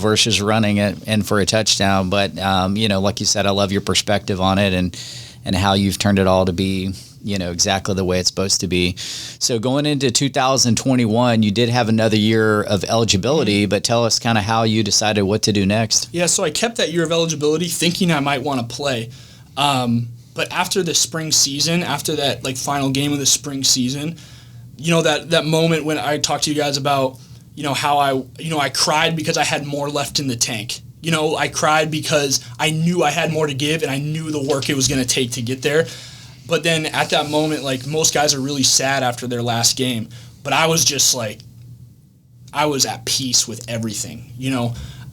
versus running it and for a touchdown. But like you said, I love your perspective on it and how you've turned it all to be exactly the way it's supposed to be. So going into 2021, you did have another year of eligibility, but tell us kind of how you decided what to do next. Yeah, so I kept that year of eligibility thinking I might want to play. But after the spring season, after that like final game of the spring season, that moment when I talked to you guys about, how I cried because I had more left in the tank. I cried because I knew I had more to give, and I knew the work it was going to take to get there. But then at that moment, like most guys are really sad after their last game, but I was just like, I was at peace with everything.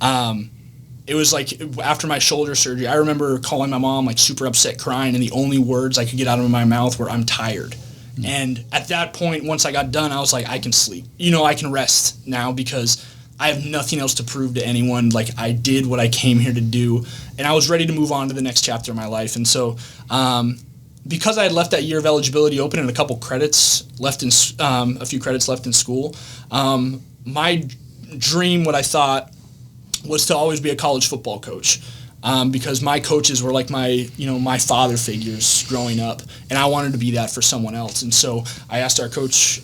It was like after my shoulder surgery, I remember calling my mom like super upset, crying, and the only words I could get out of my mouth were, "I'm tired." And at that point, once I got done, I was like, I can sleep. I can rest now because I have nothing else to prove to anyone. Like, I did what I came here to do, and I was ready to move on to the next chapter of my life. And so because I had left that year of eligibility open and a few credits left in school, my dream, what I thought, was to always be a college football coach. Because my coaches were like my father figures growing up, and I wanted to be that for someone else. And so I asked our coach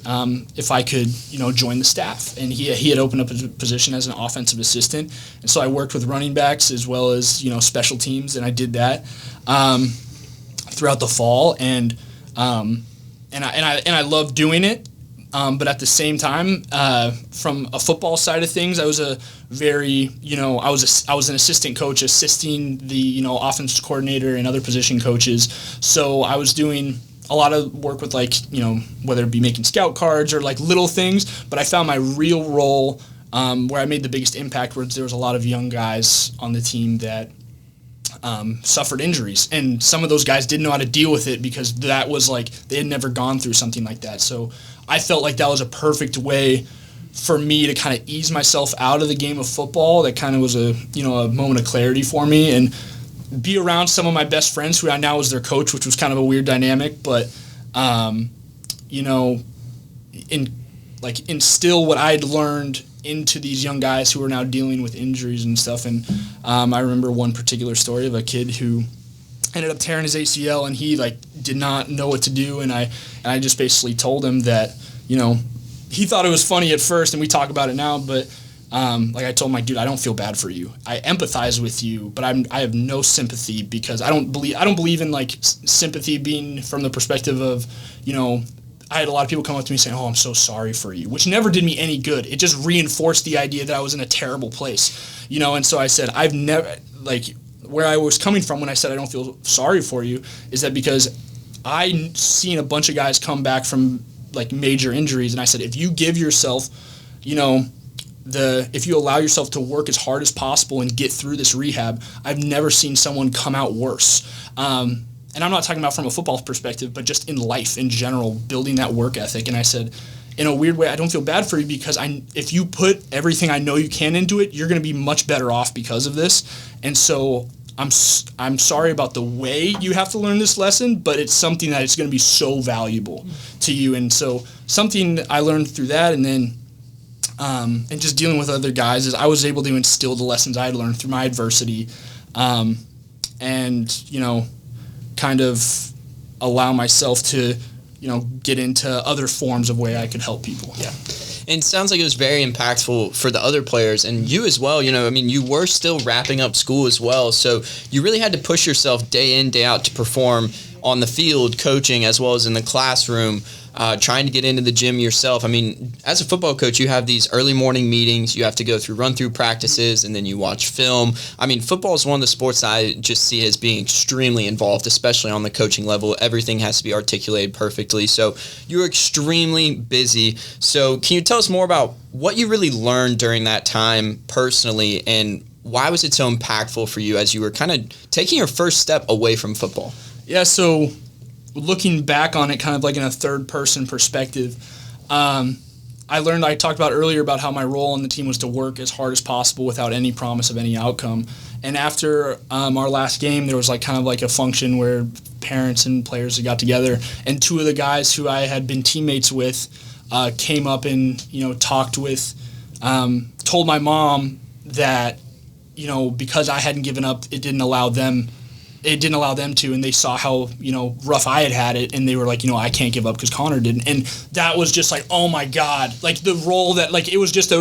if I could, join the staff, and he had opened up a position as an offensive assistant, and so I worked with running backs as well as special teams, and I did that throughout the fall, and I loved doing it. But at the same time, from a football side of things, I was I was an assistant coach assisting the, offense coordinator and other position coaches. So I was doing a lot of work with whether it be making scout cards or like little things. But I found my real role where I made the biggest impact was there was a lot of young guys on the team that suffered injuries, and some of those guys didn't know how to deal with it because that was like they had never gone through something like that. So I felt like that was a perfect way for me to kind of ease myself out of the game of football. That kind of was a moment of clarity for me, and be around some of my best friends who I now was their coach, which was kind of a weird dynamic, but instill what I'd learned into these young guys who are now dealing with injuries and stuff. And I remember one particular story of a kid who ended up tearing his ACL, and he did not know what to do, and I just basically told him that he thought it was funny at first, and we talk about it now, but I told him, dude, I don't feel bad for you. I empathize with you, but I have no sympathy, because I don't believe in sympathy being from the perspective of I had a lot of people come up to me saying, "Oh, I'm so sorry for you," which never did me any good. It just reinforced the idea that I was in a terrible place, and so I said, I've never, where I was coming from when I said I don't feel sorry for you is that because I seen a bunch of guys come back from major injuries, and I said, if you give yourself, if you allow yourself to work as hard as possible and get through this rehab, I've never seen someone come out worse. And I'm not talking about from a football perspective, but just in life in general, building that work ethic. And I said, in a weird way, I don't feel bad for you, because if you put everything I know you can into it, you're going to be much better off because of this. And so I'm sorry about the way you have to learn this lesson, but it's something that it's going to be so valuable to you. And so something I learned through that, and then and just dealing with other guys, is I was able to instill the lessons I had learned through my adversity, and kind of allow myself to get into other forms of way I could help people. Yeah. And it sounds like it was very impactful for the other players and you as well. You were still wrapping up school as well. So you really had to push yourself day in, day out to perform on the field, coaching, as well as in the classroom, trying to get into the gym yourself. As a football coach, you have these early morning meetings. You have to go run-through practices, and then you watch film. Football is one of the sports that I just see as being extremely involved, especially on the coaching level. Everything has to be articulated perfectly. So you're extremely busy. So can you tell us more about what you really learned during that time personally, and why was it so impactful for you as you were kind of taking your first step away from football? Yeah, so looking back on it kind of in a third-person perspective, I talked about earlier about how my role on the team was to work as hard as possible without any promise of any outcome. And after our last game, there was a function where parents and players got together, and two of the guys who I had been teammates with came up and talked with, told my mom that because I hadn't given up, it didn't allow them to, and they saw how rough I had it, and they were like, I can't give up because Conner didn't. And that was just oh my God, the role that it was just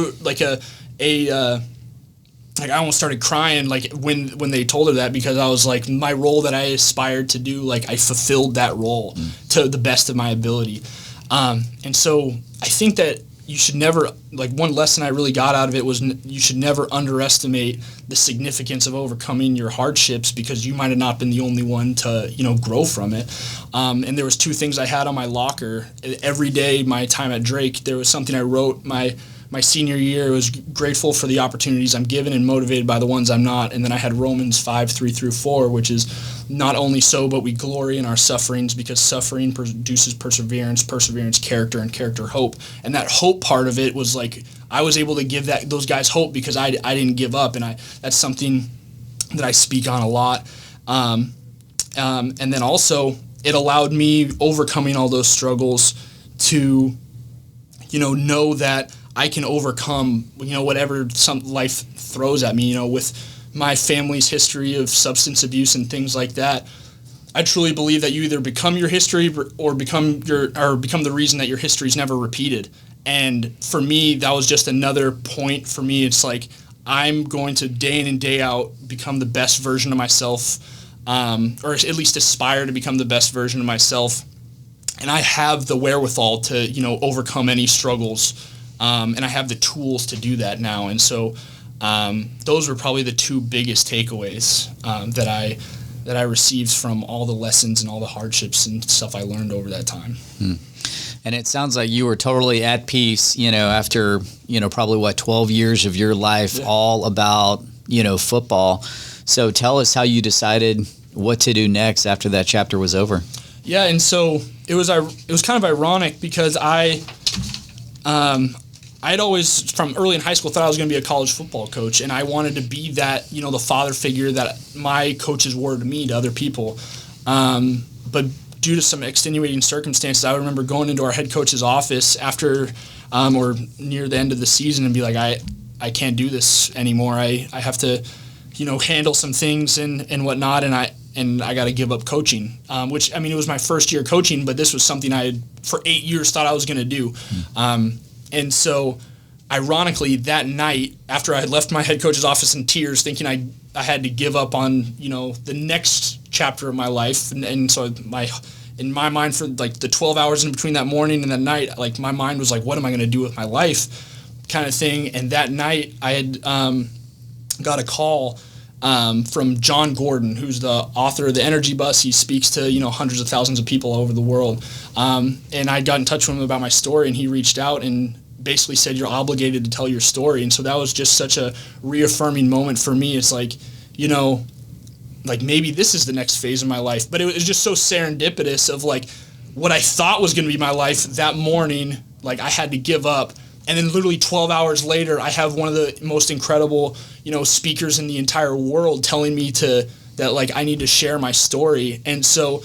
I almost started crying when they told her that, because I was my role that I aspired to do, I fulfilled that role to the best of my ability. And so I think that you should never, one lesson I really got out of it was you should never underestimate the significance of overcoming your hardships, because you might have not been the only one to, grow from it. And there was two things I had on my locker every day, my time at Drake. There was something I wrote, my my senior year, I was grateful for the opportunities I'm given and motivated by the ones I'm not. And then I had Romans 5:3-4, which is not only so, but we glory in our sufferings because suffering produces perseverance, perseverance, character, and character, hope. And that hope part of it was like I was able to give those guys hope because I didn't give up. And that's something that I speak on a lot. And then also it allowed me overcoming all those struggles to, know that I can overcome, whatever some life throws at me, with my family's history of substance abuse and things like that. I truly believe that you either become your history or become the reason that your history is never repeated. And for me, that was just another point for me. It's like, I'm going to day in and day out become the best version of myself, or at least aspire to become the best version of myself. And I have the wherewithal to, overcome any struggles. And I have the tools to do that now. And so those were probably the two biggest takeaways that I received from all the lessons and all the hardships and stuff I learned over that time. And it sounds like you were totally at peace, after, probably 12 years of your life all about, football. So tell us how you decided what to do next after that chapter was over. Yeah, and so it was kind of ironic because I'd always, from early in high school, thought I was going to be a college football coach, and I wanted to be that, the father figure that my coaches were to me, to other people. But due to some extenuating circumstances, I remember going into our head coach's office after or near the end of the season and be like, I can't do this anymore. I have to, handle some things and whatnot, and I got to give up coaching, which, it was my first year coaching, but this was something I had for 8 years thought I was going to do. And so, ironically, that night, after I had left my head coach's office in tears, thinking I had to give up on, the next chapter of my life, and so in my mind, for like the 12 hours in between that morning and that night, like my mind was like, what am I going to do with my life, kind of thing. And that night, I had got a call from John Gordon, who's the author of The Energy Bus. He speaks to, hundreds of thousands of people all over the world. And I got in touch with him about my story, and he reached out and basically said, you're obligated to tell your story. And so that was just such a reaffirming moment for me. It's like, like maybe this is the next phase of my life. But it was just so serendipitous of like what I thought was going to be my life that morning, like I had to give up. And then literally 12 hours later, I have one of the most incredible, speakers in the entire world telling me that like I need to share my story. And so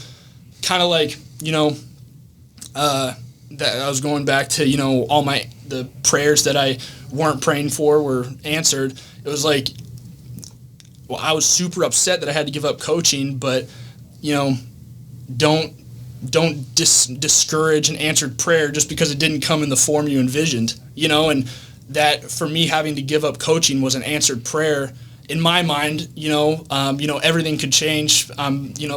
kind of like, that I was going back to, all the prayers that I weren't praying for were answered. It was like, well, I was super upset that I had to give up coaching, but, don't discourage an answered prayer just because it didn't come in the form you envisioned, and that for me having to give up coaching was an answered prayer in my mind. Everything could change, and the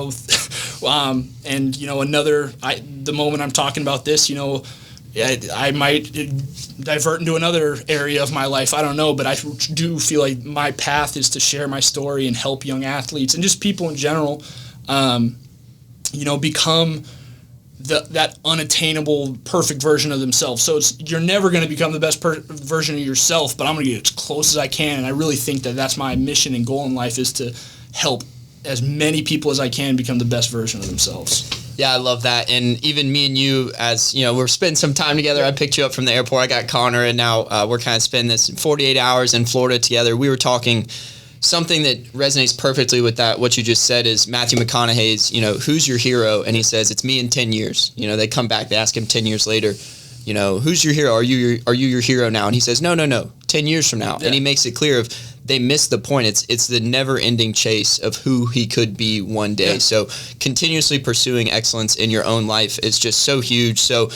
moment I'm talking about this, I might divert into another area of my life. I don't know, but I do feel like my path is to share my story and help young athletes and just people in general, become that unattainable perfect version of themselves. So you're never going to become the best version of yourself, but I'm going to get as close as I can. And I really think that that's my mission and goal in life, is to help as many people as I can become the best version of themselves. Yeah, I love that. And even me and you, as we're spending some time together. I picked you up from the airport. I got Conner, and now we're kind of spending this 48 hours in Florida together. We were talking. Something that resonates perfectly with that, what you just said, is Matthew McConaughey's, who's your hero? And he says, it's me in 10 years. They come back, they ask him 10 years later, who's your hero? Are you your hero now? And he says, no, 10 years from now. Yeah. And he makes it clear of they missed the point. It's the never-ending chase of who he could be one day. Yeah. So continuously pursuing excellence in your own life is just so huge. So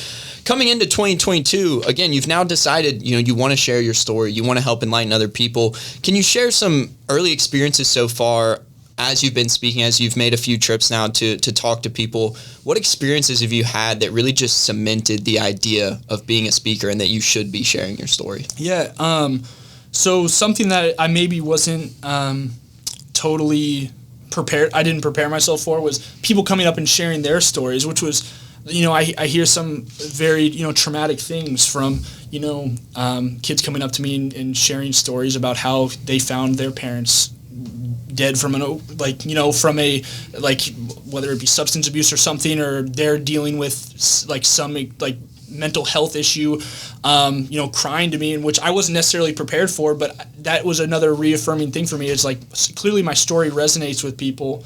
coming into 2022, again, you've now decided, you want to share your story. You want to help enlighten other people. Can you share some early experiences so far as you've been speaking, as you've made a few trips now to talk to people? What experiences have you had that really just cemented the idea of being a speaker and that you should be sharing your story? Yeah. So something that I maybe wasn't totally prepared, I didn't prepare myself for, was people coming up and sharing their stories, which was I hear some very, traumatic things from, kids coming up to me and sharing stories about how they found their parents dead from whether it be substance abuse or something, or they're dealing with some mental health issue, crying to me, in which I wasn't necessarily prepared for, but that was another reaffirming thing for me. It's clearly my story resonates with people,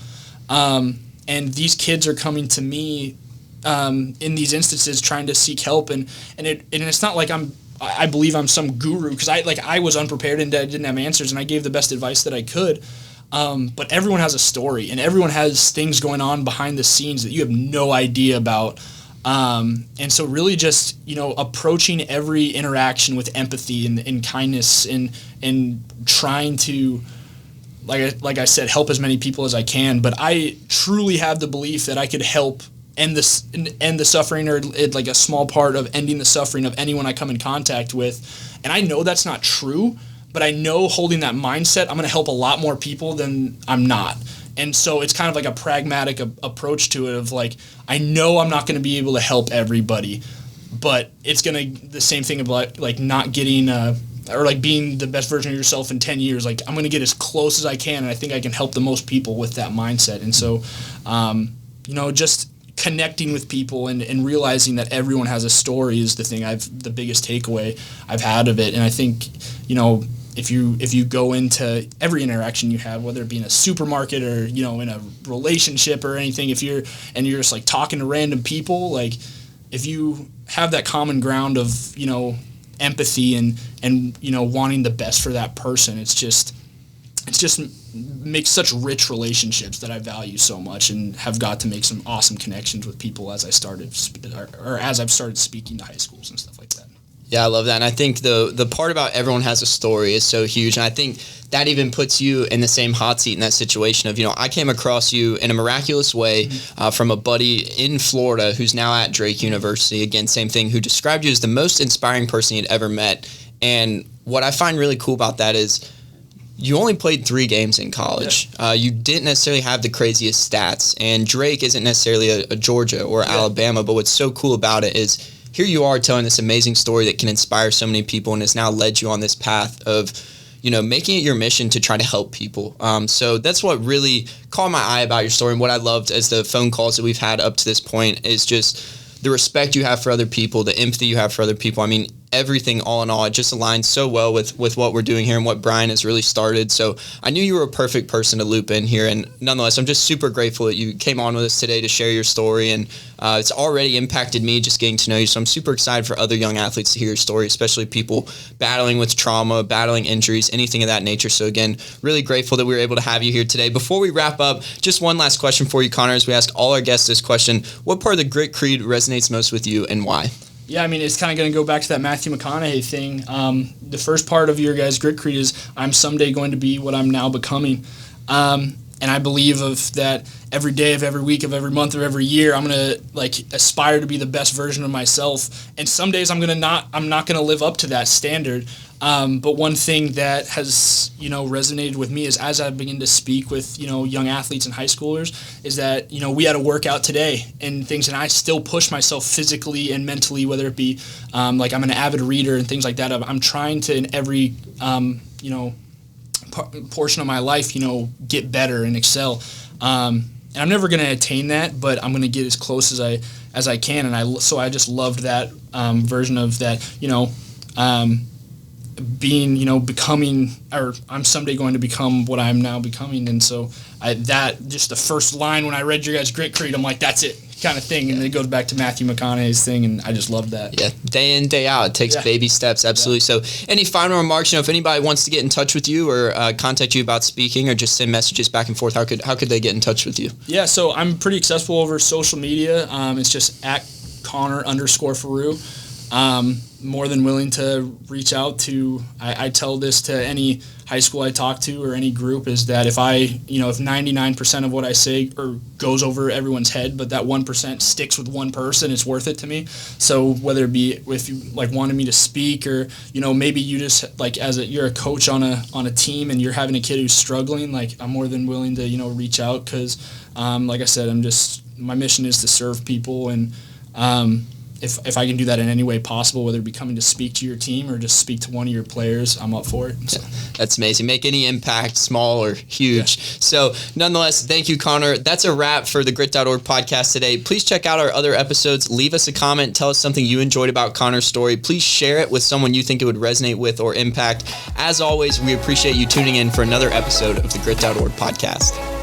and these kids are coming to me in these instances trying to seek help, and it's not like I believe I'm some guru, because I was unprepared and I didn't have answers, and I gave the best advice that I could. But everyone has a story, and everyone has things going on behind the scenes that you have no idea about. And so really just, approaching every interaction with empathy and kindness, and trying to, like I said, help as many people as I can. But I truly have the belief that I could help end the suffering, or a small part of ending the suffering of anyone I come in contact with. And I know that's not true, but I know holding that mindset, I'm going to help a lot more people than I'm not. And so it's kind of like a pragmatic approach to it of I know I'm not going to be able to help everybody, but it's going to, the same thing about not getting, or being the best version of yourself in 10 years. I'm going to get as close as I can, and I think I can help the most people with that mindset. And so, just connecting with people and realizing that everyone has a story is the biggest takeaway I've had of it. And I think, if you go into every interaction you have, whether it be in a supermarket or, in a relationship or anything, if you're just talking to random people, if you have that common ground of, empathy and wanting the best for that person, it's just makes such rich relationships that I value so much, and have got to make some awesome connections with people as I've started speaking to high schools and stuff like that. Yeah, I love that. And I think the part about everyone has a story is so huge. And I think that even puts you in the same hot seat in that situation of, I came across you in a miraculous way from a buddy in Florida who's now at Drake University. Again, same thing, who described you as the most inspiring person he'd ever met. And what I find really cool about that is you only played 3 games in college. Yeah. You didn't necessarily have the craziest stats. And Drake isn't necessarily a Georgia or Alabama. But what's so cool about it is here you are telling this amazing story that can inspire so many people, and has now led you on this path of, making it your mission to try to help people. So that's what really caught my eye about your story, and what I loved as the phone calls that we've had up to this point is just the respect you have for other people, the empathy you have for other people. I mean, everything all in all, it just aligns so well with what we're doing here and what Brian has really started. So I knew you were a perfect person to loop in here. And nonetheless, I'm just super grateful that you came on with us today to share your story. And it's already impacted me just getting to know you. So I'm super excited for other young athletes to hear your story, especially people battling with trauma, battling injuries, anything of that nature. So again, really grateful that we were able to have you here today. Before we wrap up, just one last question for you, Conner, as we ask all our guests this question. What part of the Grit Creed resonates most with you, and why? Yeah, I mean, it's kind of going to go back to that Matthew McConaughey thing. The first part of your guys' Grit Creed is, I'm someday going to be what I'm now becoming. And I believe of that every day of every week of every month of every year, I'm going to aspire to be the best version of myself. And some days I'm not going to live up to that standard. But one thing that has, resonated with me is, as I begin to speak with, young athletes and high schoolers, is that, we had a workout today and things, and I still push myself physically and mentally, whether it be, I'm an avid reader and things like that. I'm trying to, in every, portion of my life, get better and excel. And I'm never going to attain that, but I'm going to get as close as I can. And so I just loved that, version of that, being, becoming, or I'm someday going to become what I'm now becoming. And so just the first line when I read your guys' Grit Creed, I'm like, that's it, kind of thing. And then it goes back to Matthew McConaughey's thing, and I just love that. Yeah, day in, day out. It takes baby steps, absolutely. Yeah. So any final remarks, if anybody wants to get in touch with you or contact you about speaking or just send messages back and forth, how could they get in touch with you? Yeah, so I'm pretty accessible over social media. It's just at Conner_Furu. More than willing to reach out to, I tell this to any high school I talk to or any group, is that if 99% of what I say or goes over everyone's head, but that 1% sticks with one person, it's worth it to me. So whether it be if you wanted me to speak, or maybe you just you're a coach on a team and you're having a kid who's struggling, I'm more than willing to reach out, because like I said, my mission is to serve people, and If I can do that in any way possible, whether it be coming to speak to your team or just speak to one of your players, I'm up for it. So. Yeah, that's amazing. Make any impact, small or huge. Yeah. So nonetheless, thank you, Conner. That's a wrap for the Grit.org podcast today. Please check out our other episodes. Leave us a comment. Tell us something you enjoyed about Conner's story. Please share it with someone you think it would resonate with or impact. As always, we appreciate you tuning in for another episode of the Grit.org podcast.